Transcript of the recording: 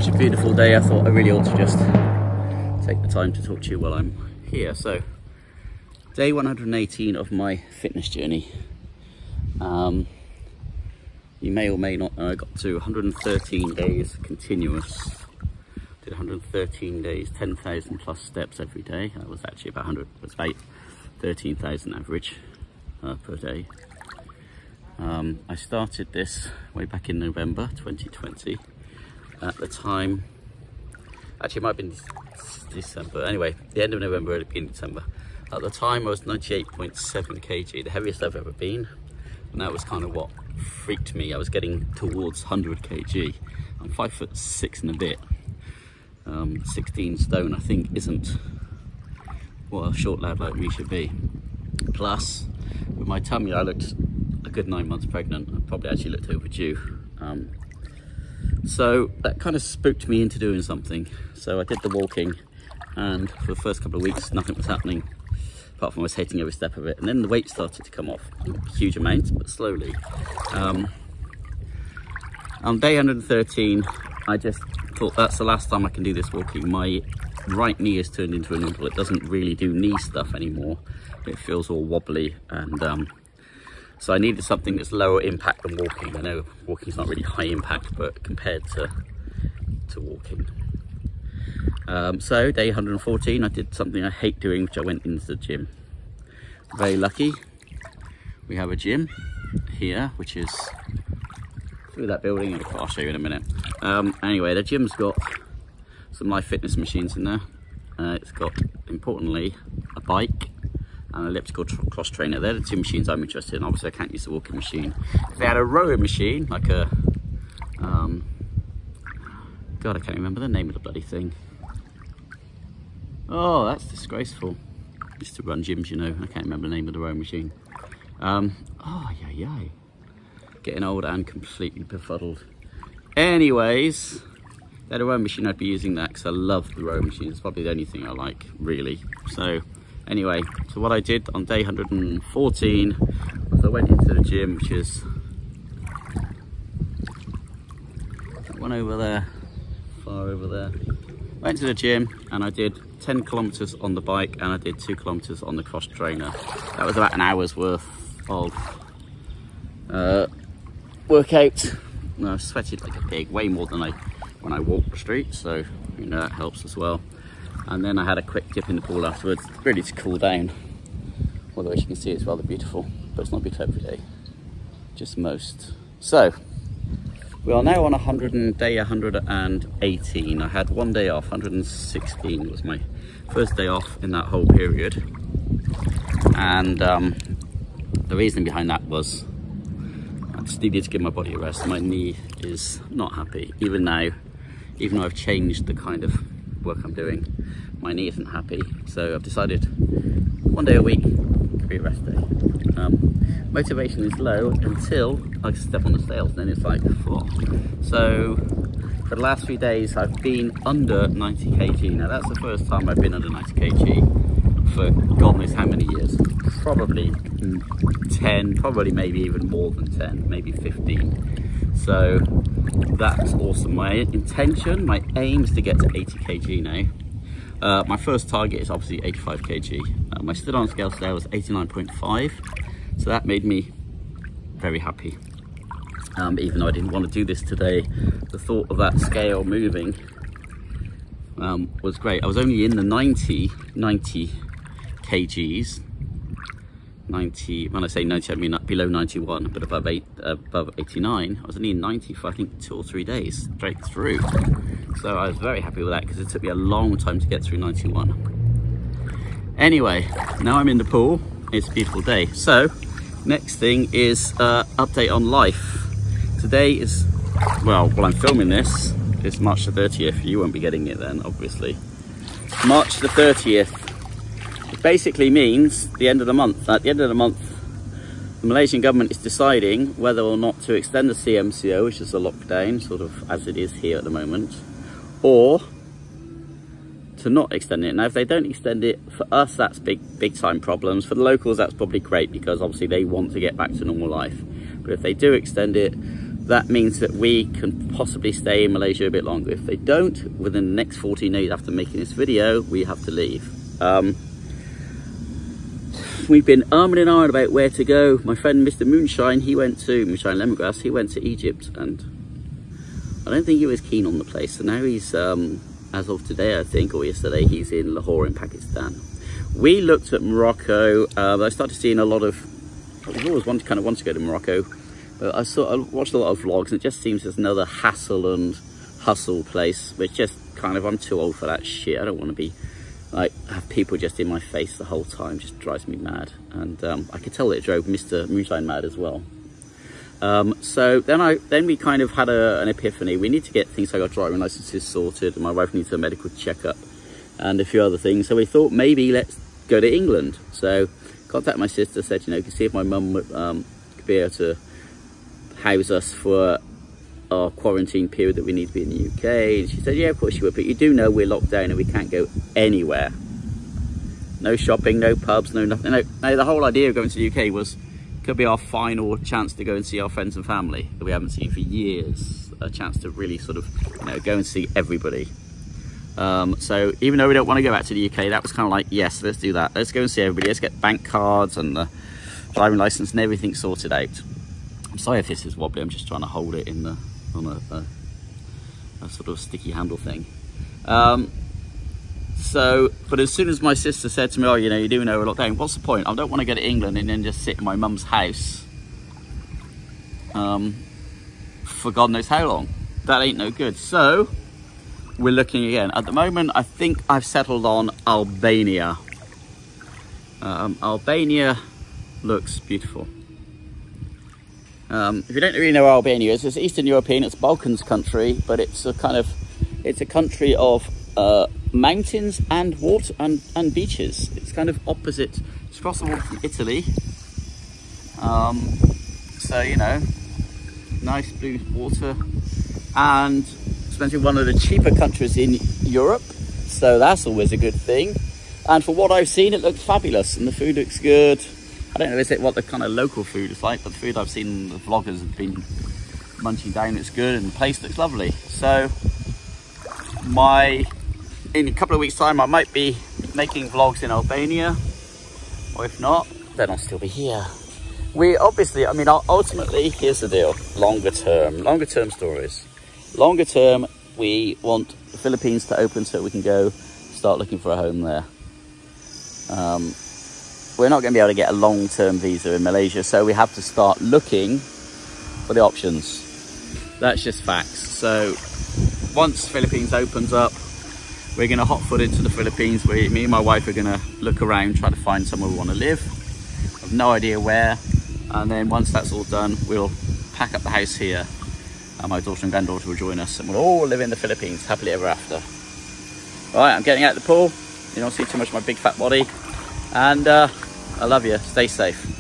such a beautiful day, I thought I really ought to just take the time to talk to you while I'm here. So, day 118 of my fitness journey. You may or may not know I got to 113 days continuous. Did 113 days, 10,000 plus steps every day. That was actually about 13,000 average per day. I started this way back in November 2020. At the time, actually it might have been December, anyway, the end of November, early beginning of December. At the time I was 98.7 kg, the heaviest I've ever been, and that was kind of what freaked me. I was getting towards 100 kg. I'm 5'6" and a bit. 16 stone I think isn't what a short lad like me should be. Plus, with my tummy I looked a good 9 months pregnant. I probably actually looked overdue. So that kind of spooked me into doing something. So I did the walking, and for the first couple of weeks nothing was happening apart from I was hating every step of it. And then the weight started to come off, huge amounts, but slowly. On day 113, I just thought that's the last time I can do this walking. My right knee has turned into a noodle. It doesn't really do knee stuff anymore. It feels all wobbly, and so I needed something that's lower impact than walking. I know walking's not really high impact, but compared to walking. So day 114, I did something I hate doing, which I went into the gym. Very lucky. We have a gym here, which is through that building. I'll show you in a minute. Anyway, the gym's got some live fitness machines in there. It's got, importantly, a bike and an elliptical cross trainer. They're the two machines I'm interested in. Obviously I can't use the walking machine. If they had a rowing machine, like a God, I can't remember the name of the bloody thing. Oh, that's disgraceful. I used to run gyms, you know. I can't remember the name of the rowing machine. Oh, yeah. Getting old and completely befuddled. Anyways, if they had a rowing machine, I'd be using that because I love the rowing machine. It's probably the only thing I like, really. So anyway, so what I did on day 114 was I went into the gym, which is that one over there, far over there. Went to the gym and I did 10 kilometers on the bike and I did 2 kilometers on the cross trainer. That was about an hour's worth of workout. I sweated like a pig, way more than when I walked the street, so you know that helps as well. And then I had a quick dip in the pool afterwards, really to cool down. Although as you can see, it's rather beautiful, but it's not beautiful every day, just most. So we are now on day 118. I had one day off. 116 was my first day off in that whole period, and the reason behind that was I just needed to give my body a rest. My knee is not happy. Even now, even though I've changed the kind of work I'm doing, my knee isn't happy. So I've decided one day a week could be a rest day. Motivation is low until I step on the scales, and then it's like, oh. So for the last 3 days I've been under 90 kg. Now that's the first time I've been under 90 kg for God knows how many years. Probably 10, probably maybe even more than 10, maybe 15. So that's awesome. My intention, my aim is to get to 80 kg now. My first target is obviously 85 kg. My stood on scale today was 89.5, so that made me very happy. Even though I didn't want to do this today, the thought of that scale moving was great. I was only in the 90 kgs. 90, when I say 90, I mean below 91, but above 89. I was only in 90 for I think 2 or 3 days straight through. So I was very happy with that because it took me a long time to get through 91. Anyway, now I'm in the pool. It's a beautiful day. So next thing is update on life. Today is, well, while I'm filming this, it's March the 30th. You won't be getting it then, obviously. March the 30th. It basically means the end of the month. At the end of the month, the Malaysian government is deciding whether or not to extend the CMCO, which is a lockdown, sort of as it is here at the moment, or to not extend it. Now, if they don't extend it, for us, that's big time problems. For the locals, that's probably great because obviously they want to get back to normal life. But if they do extend it, that means that we can possibly stay in Malaysia a bit longer. If they don't, within the next 14 days after making this video, we have to leave. We've been arming and ahhing about where to go. My friend Mr. Moonshine, Moonshine Lemongrass, he went to Egypt, and I don't think he was keen on the place. So now he's, as of today, I think, or yesterday, he's in Lahore in Pakistan. We looked at Morocco. I started seeing a lot of, I've always wanted to go to Morocco, but I watched a lot of vlogs, and it just seems there's another hassle and hustle place, which just kind of, I'm too old for that shit. I don't want to be like, have people just in my face the whole time. Just drives me mad. And I could tell it drove Mr. Moonshine mad as well. So then we kind of had an epiphany. We need to get things like our driving licenses sorted, and my wife needs a medical checkup and a few other things. So we thought maybe let's go to England. So contacted my sister, said, you know, could see if my mum would could be able to house us for our quarantine period that we need to be in the UK. And she said, yeah, of course you would, but you do know we're locked down and we can't go anywhere. No shopping, no pubs, no nothing. No, the whole idea of going to the UK was, could be our final chance to go and see our friends and family that we haven't seen for years. A chance to really sort of, you know, go and see everybody. So even though we don't want to go back to the UK, that was kind of like, yes, let's do that. Let's go and see everybody. Let's get bank cards and the driving license and everything sorted out. I'm sorry if this is wobbly. I'm just trying to hold it in on a sort of sticky handle thing. But as soon as my sister said to me, oh, you know, you do know we're locked down, what's the point? I don't want to go to England and then just sit in my mum's house for God knows how long. That ain't no good. So we're looking again. At the moment, I think I've settled on Albania. Albania looks beautiful. If you don't really know where Albania is, it's Eastern European, it's Balkans country, but it's a country of mountains and water and beaches. It's kind of opposite. It's across the water from Italy. So, you know, nice blue water, and it's meant to be one of the cheaper countries in Europe, so that's always a good thing. And for what I've seen, it looks fabulous and the food looks good. I don't know what the kind of local food is like, but the food I've seen the vloggers have been munching down, it's good, and the place looks lovely. So in a couple of weeks time I might be making vlogs in Albania, or if not, then I'll still be here. We obviously, I mean, ultimately, here's the deal: longer term stories. Longer term, we want the Philippines to open so we can go start looking for a home there. We're not going to be able to get a long-term visa in Malaysia, so we have to start looking for the options. That's just facts. So once Philippines opens up, we're going to hot foot into the Philippines. Me and my wife are going to look around, try to find somewhere we want to live. I've no idea where. And then once that's all done, we'll pack up the house here, and my daughter and granddaughter will join us, and we'll all live in the Philippines happily ever after. All right, I'm getting out of the pool. You don't see too much of my big fat body. And I love you. Stay safe.